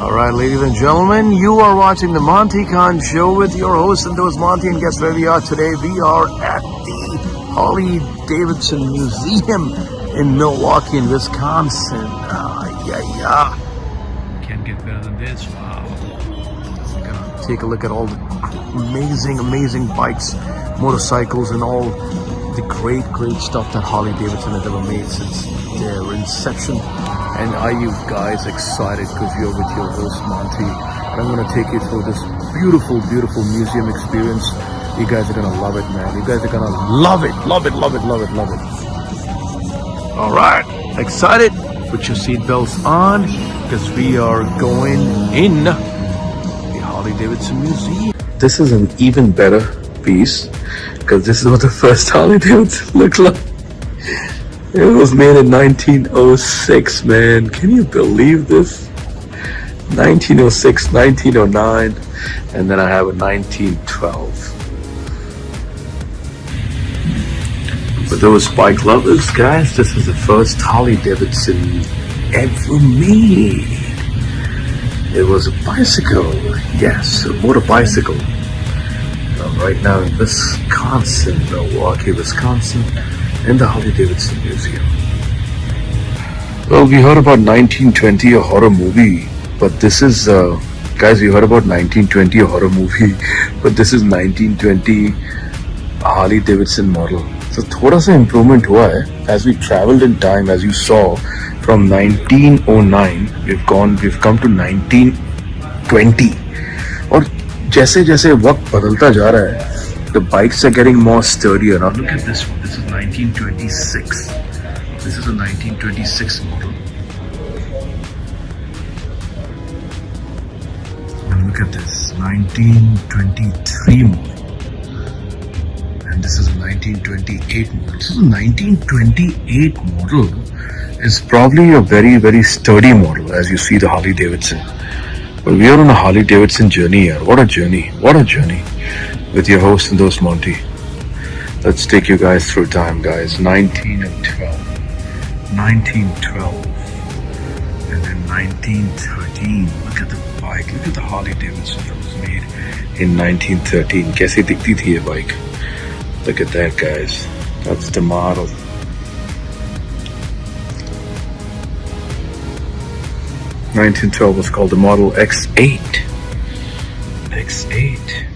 All right, ladies and gentlemen, you are watching the Monty Khan Show with your host, endorsed Monty, and guess where we are today? We are at the Harley Davidson Museum in Milwaukee, in Wisconsin. Yeah. Can't get better than this. Wow. We're gonna take a look at all the amazing bikes, motorcycles, and all the great stuff that Harley Davidson has ever made since their inception. And are you guys excited? Because you're with your host Monty, and I'm going to take you through this beautiful museum experience. You guys are going to love it, man. You guys are going to love it. All right, excited? Put your seatbelts on, because we are going in the Harley Davidson Museum. This is an even better piece, because this is what the first Harley Davidson looked like. It was made in 1906, man. Can you believe this? 1906, 1909, and then I have a 1912. For those bike lovers, guys, this is the first Harley Davidson ever made. It was a bicycle, yes, a motor bicycle. Right now in Wisconsin, Milwaukee, Wisconsin, in the Harley Davidson Museum. Well, we heard about 1920, a horror movie, but this is, guys, we heard about 1920, a horror movie, but this is 1920 Harley Davidson model. So thoda sa improvement hua hai. As we traveled in time, as you saw, from 1909, we've come to 1920. और जैसे जैसे वक्त बदलता जा रहा है, the bikes are getting more sturdier. Now look at this one. This is 1926. This is a 1926 model. And look at this, 1923 model. And this is a 1928 model. So the 1928 model is probably a very sturdy model, as you see the Harley Davidson. But we are on a Harley Davidson journey here. What a journey. With your host, endorsed Monty. Let's take you guys through time, guys. 1912, and then 1913. Look at the bike. Look at the Harley Davidson that was made in 1913. Kaisi dikhti thi ye bike? Look at that, guys. That's the model. (1912) was called the Model X8. X8.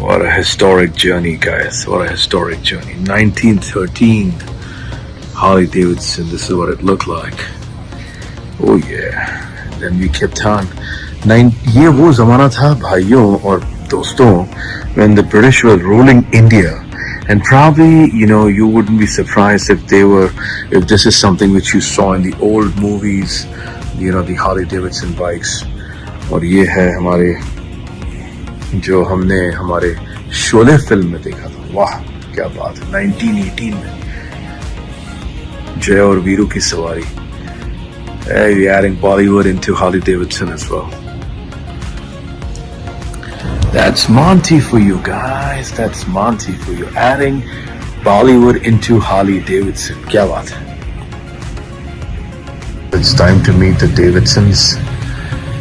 What a historic journey, guys. What a historic journey. 1913 Harley Davidson. This is what it looked like. Oh yeah. Then we kept on. ये वो ज़माना था भाइयों और दोस्तों, when the British were ruling India. And probably, you wouldn't be surprised if this is something which you saw in the old movies, the Harley Davidson bikes. और ये है हमारे जो हमने हमारे शोले फिल्म में देखा था. वाह क्या बात है. 1918 में जय और वीरू की सवारी. Hey, we're adding Bollywood into Harley Davidson as well. That's Monty for you, guys. That's Monty for you. Adding Bollywood into Harley Davidson. Kya baat hai. It's time to meet the Davidsons.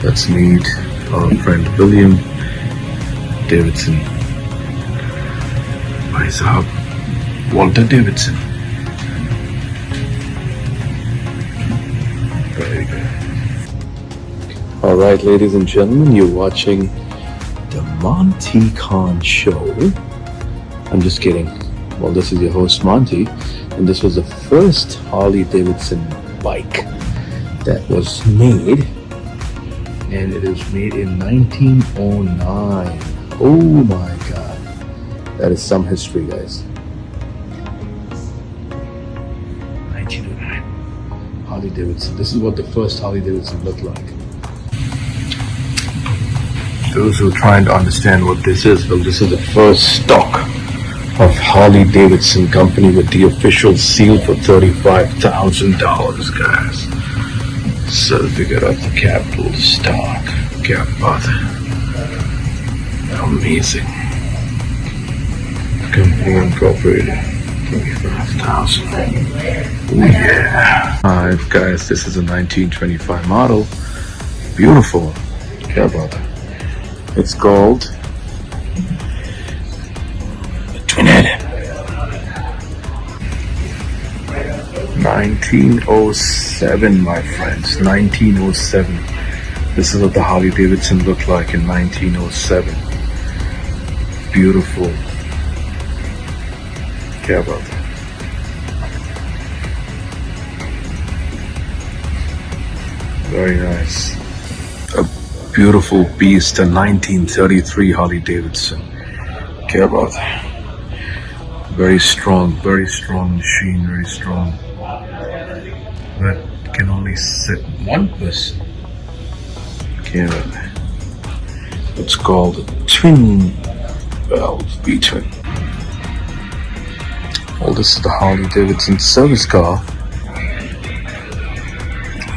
Let's meet our friend William Davidson. Bhai Sahab, Walter Davidson. Very good. All right, ladies and gentlemen, you're watching the Monty Khan Show. I'm just kidding. Well, this is your host Monty, and this was the first Harley Davidson bike that was made, and it was made in 1909. Oh my God, that is some history, guys. 1909 Harley Davidson. This is what the first Harley Davidson looked like. Those who are trying to understand what this is, well, this is the first stock of Harley Davidson Company with the official seal for $35,000, guys. Certificate of the capital stock. Kya baat hai. Amazing. Company incorporated. 5,000. Oh yeah. Alright guys, this is a 1925 model. Beautiful. Care about that. It's called Twinhead. 1907, my friends. 1907. This is what the Harley Davidson looked like in 1907. Beautiful. Care about that. Very nice. A beautiful beast, a 1933 Harley Davidson. Care about that. Very strong machine, very strong. But can only sit one person. Care about that. It's called a twin valve V-twin. Well, this is the Harley Davidson service car.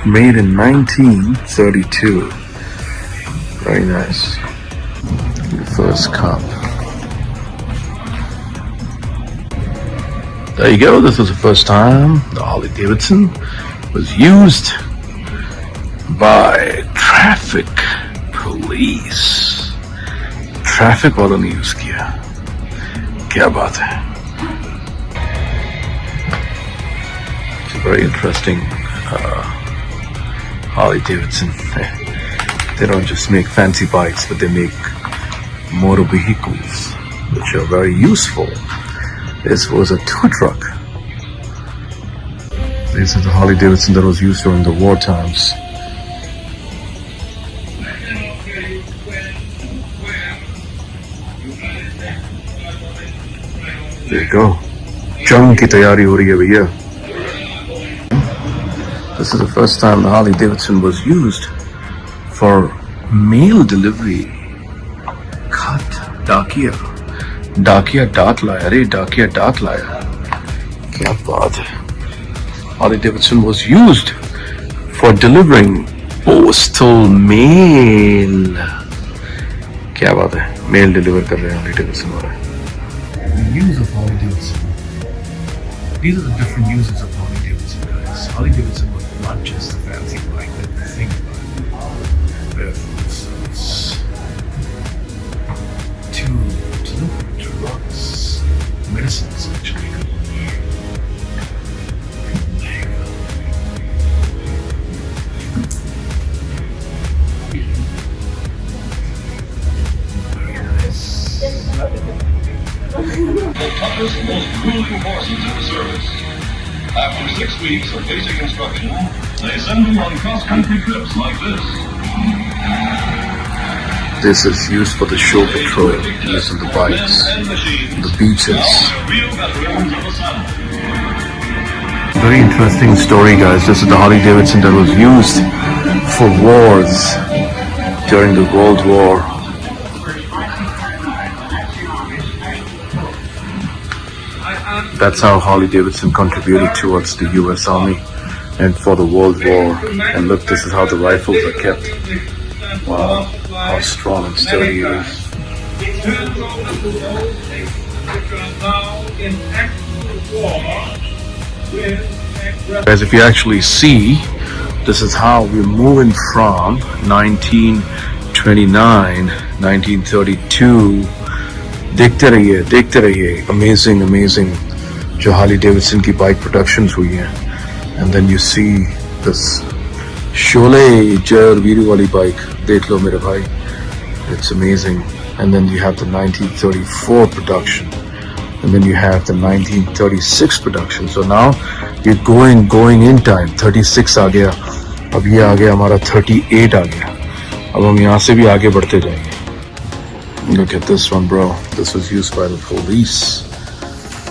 Made in 1932. Very nice. The first cop. There you go. This was the first time the Harley Davidson was used by traffic police. Traffic वालों ने use किया. क्या बात है? It's a very interesting Harley Davidson. They don't just make fancy bikes, but they make motor vehicles, which are very useful. This was a tow truck. This is the Harley Davidson that was used during the war times. There you go. Jung ki tayari ho rahi hai bhaiya. This is the first time the Harley Davidson was used for mail delivery. Cut. Dakia. Dakia डाक लाया रे डाकिया डाक लाया. क्या बात है. Harley Davidson was used for delivering postal mail. क्या बात है. Mail deliver कर रहे हैं Harley Davidson वाले. The use of Harley Davidson. These are the different uses of Harley Davidson, guys. Harley Davidson was not just a fancy bike that we think about. Barefoot service. To deliver drugs, medicines, actually. There you go. Very nice. The toughest, most brutal horses in the service. After 6 weeks of basic instruction, they send them on cross-country trips like this. This is used for the show patrol, used on the bikes, the beaches. Very interesting story, guys. This is the Harley Davidson that was used for wars during the World War. That's how Harley Davidson contributed towards the US Army and for the World War. And look, this is how the rifles are kept. Wow, how strong and sturdy it is. Guys, if you actually see, this is how we're moving from 1929, 1932. देखते रहिए. Amazing, amazing. जो Harley Davidson की bike productions हुई हैं. And then you see this Cholet Jer Viru wali bike. देख लो मेरे भाई. It's amazing. And then you have the 1934 production. And then you have the 1936 production. So now you're going in time. 36 आ गया. अब ये आ गया हमारा 38 आ गया. अब हम यहाँ से भी आगे बढ़ते जाएंगे. Look at this one, bro. This was used by the police.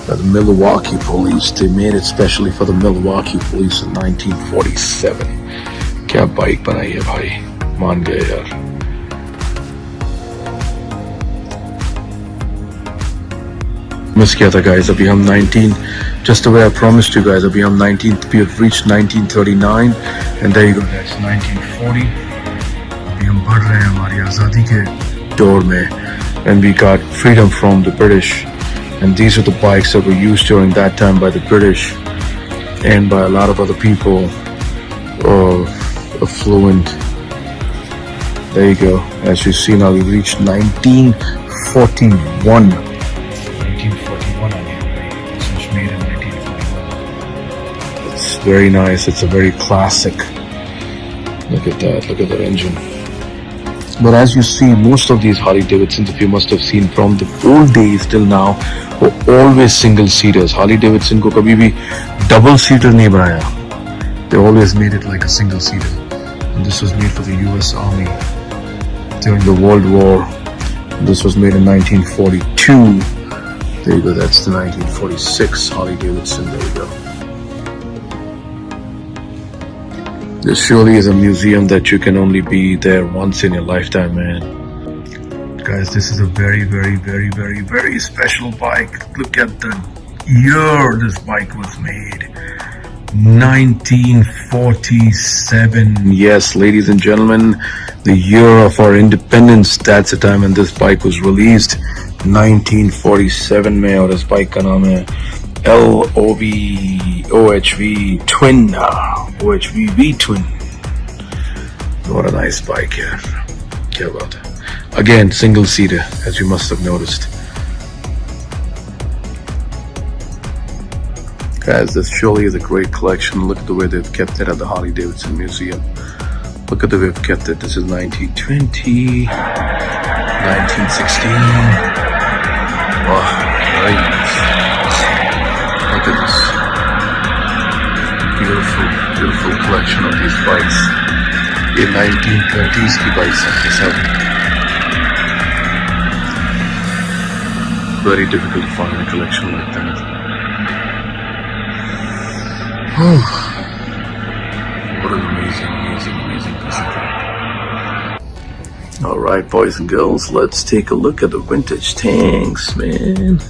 By the Milwaukee police. They made it specially for the Milwaukee police in 1947. क्या बाइक बनाई है भाई. मान गए यार. मिस किया था guys. अभी हम 19, just the way I promised you guys. अभी हम 19, we have reached 1939, and there you go guys. 1940. अभी हम बढ़ रहे हैं हमारी आज़ादी के दौर में, and we got freedom from the British And these are the bikes that were used during that time by the British and by a lot of other people affluent. There you go. As you see now, we reached 1941. 1941 on here. This was made in 1941. It's very nice. It's a very classic. Look at that. Look at that engine. But as you see, most of these Harley Davidsons, if you must have seen from the old days till now, were always single seaters. Harley Davidson को कभी भी double seater नहीं बनाया. They always made it like a single seater. And this was made for the US Army during the World War. This was made in 1942. There you go. That's the 1946 Harley Davidson. There you go. This surely is a museum that you can only be there once in your lifetime, man. Guys, this is a very, very, very, very, very special bike. Look at the year this bike was made. 1947. Yes, ladies and gentlemen, the year of our independence. That's the time when this bike was released. 1947 में और इस bike का नाम है OHV Twin. OHV V Twin. What a nice bike here. Care about it. Again, single seater, as you must have noticed. Guys, this surely is a great collection. Look at the way they've kept it at the Harley Davidson Museum. Look at the way they've kept it. This is 1920, 1916. Oh, very nice. Look at this. Beautiful, beautiful collection of these bikes. In 1920s की bikes हैं ये सब. Very difficult to find a collection like that. Oh, what an amazing, amazing, amazing piece of art. All right, boys and girls, let's take a look at the vintage tanks, man.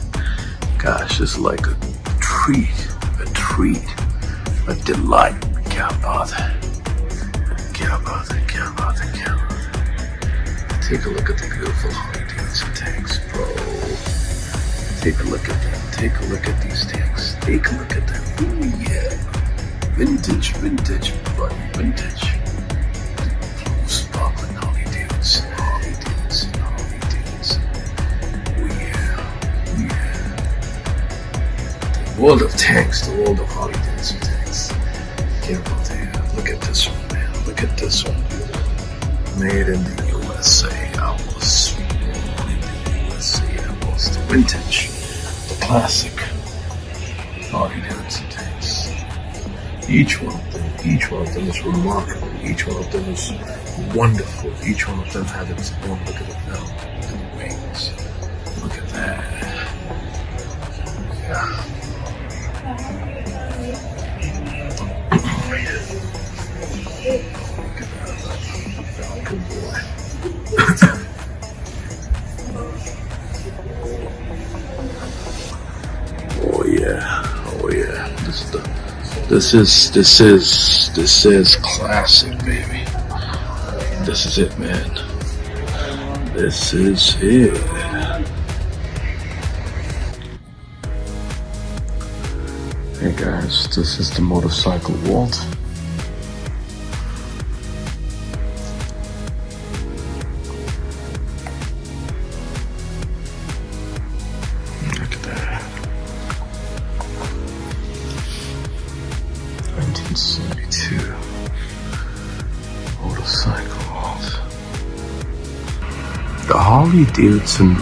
Gosh, this is like a treat, a delight. Kya baat hai. Take a look at the beautiful Harley Davidson tanks, bro. Take a look at them. Take a look at these tanks. Take a look at them. Ooh, yeah. Vintage, buddy, vintage. Sparkling Harley Davidson. Oh, yeah. The world of tanks, the world of Harley Davidson tanks. Careful there. Look at this one, man. Look at this one. Made in the USA. Almost. Born in the USA. Almost. The vintage. The classic Harley Davidson tanks. Each one of them is remarkable. Each one of them is wonderful. Each one of them has its own. Look at the bell. Look at the wings. Look at that. Yeah. Good boy. Oh yeah. This is classic, baby. This is it, man. This is it. Hey guys, this is the motorcycle Walt. Look at that. 1972 motorcycle Walt. The Harley Davidson.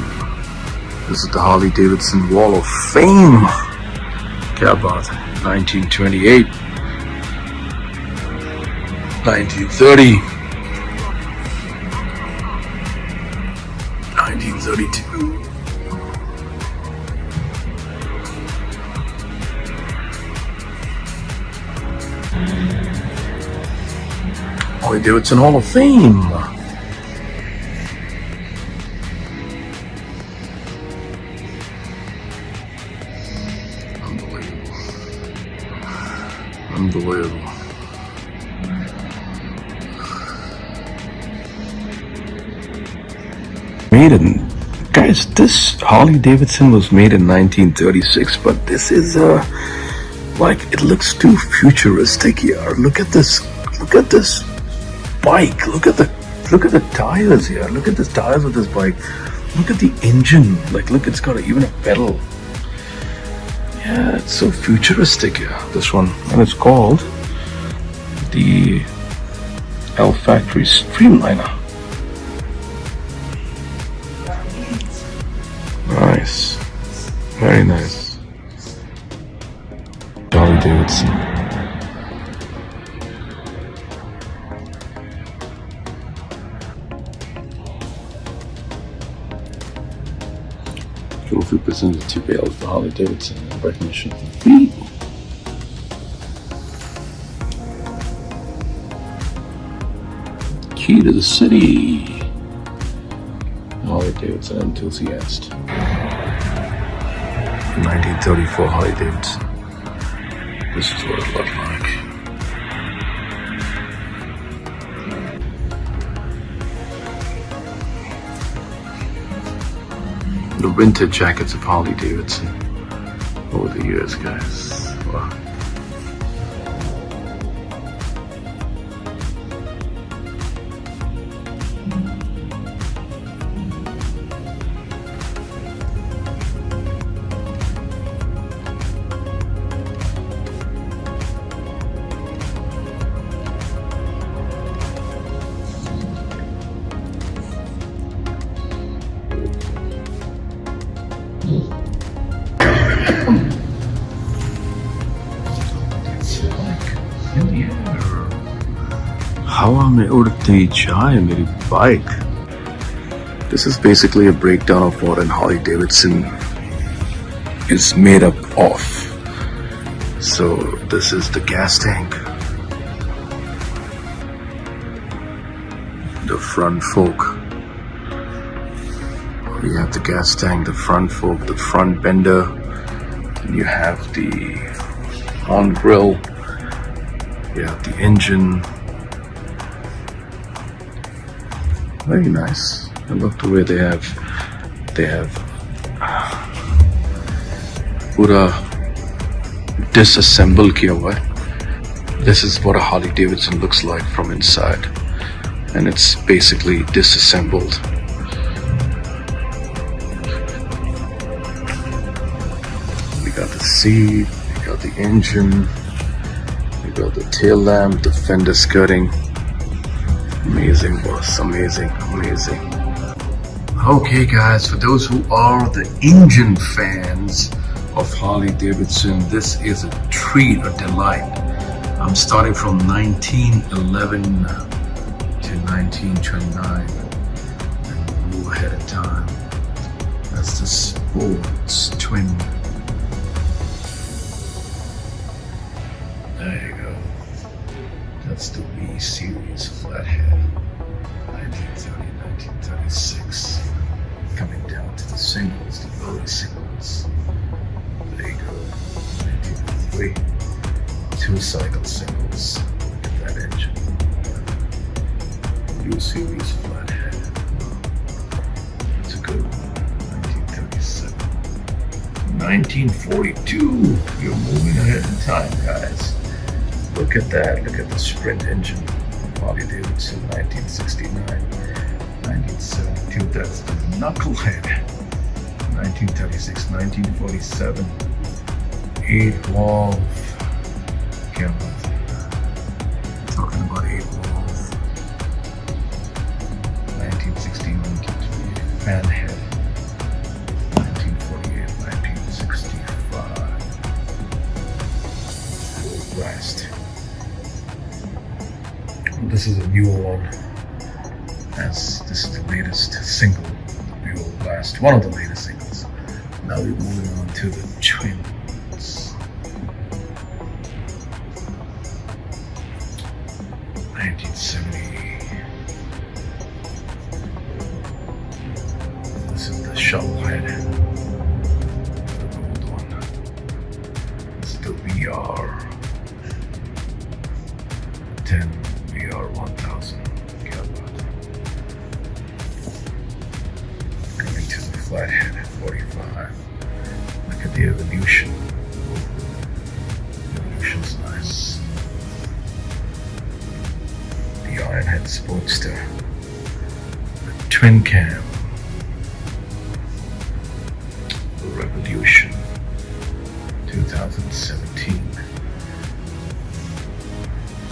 This is the Harley Davidson Wall of Fame. Kya baat hai. 1928, 1930, 1932. Harley Davidson Hall of Fame. Unbelievable. Made in Guys, this Harley Davidson was made in 1936, but this is like, it looks too futuristic here. Look at this bike. Look at the tires here. Look at the tires of this bike. Look at the engine. Like, look, it's got even a pedal. Yeah, it's so futuristic here, this one. And it's called the L Factory Streamliner. Nice. Very nice. Harley Davidson. Trophy presented to Bale of the Harley Davidson in recognition of the people. Key to the city. Harley Davidson enthusiast. 1934 Harley Davidson. This is what it looked like. The winter jackets of Harley Davidson over the years, guys. Wow. हवा में उड़ती जाए मेरी bike. This is basically a breakdown of what an Harley Davidson is made up of. So this is the gas tank, the front fork. You have the gas tank, the front fork, the front bender, and you have the horn grill, you have the engine. Very nice. I love the way they have पूरा disassemble किया हुआ है. This is what a Harley Davidson looks like from inside, and it's basically disassembled. We got the seat, we got the engine, we got the tail lamp, the fender skirting. Amazing, boss. Amazing, amazing. Okay, guys, for those who are the engine fans of Harley Davidson, this is a treat, a delight. I'm starting from 1911 to 1929 and move ahead in time. That's the sports twin. There you go. That's the V series flathead, 1930, 1936. Coming down to the singles, the early singles. There you go, 1903. Two-cycle singles. Look at that engine. U series flathead. That's a good one. 1937. 1942. You're moving ahead in time, guys. Look at that. Look at the Sprint engine. Harley Davidson, 1969. 1972. That's the Knucklehead. 1936. 1947. 8-valve. Talking about 8-valve. 1916. 1928. Fanhead. 1948. 1965. Blast. This is a newer one, as this is the latest single, the Buell Blast, one of the latest singles. Now we're moving on to the twins. 1970. This is the Shovelhead, the gold one. This is the VR 10. VR 1000 kilowatt. Coming to the flathead 45. Look at the evolution. Evolution's nice. The Ironhead Sportster. The twin cam. The Revolution 2017.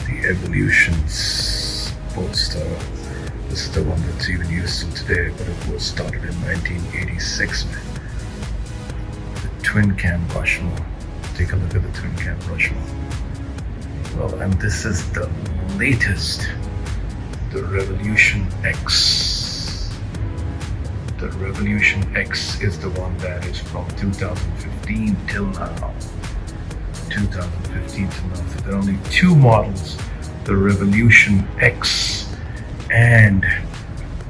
The Evolution Sportster. This is the one that's even used till today, but it was started in 1986. The twin cam Rushmore. Take a look at the twin cam Rushmore. Well, and this is the latest, the Revolution X. The Revolution X is the one that is from 2015 till now. 2015 till now. So there are only two models, the Revolution X and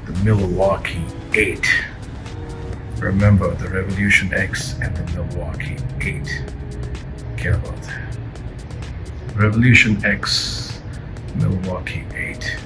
the Milwaukee 8. Remember, the Revolution X and the Milwaukee 8. Care about that. Revolution X, Milwaukee 8.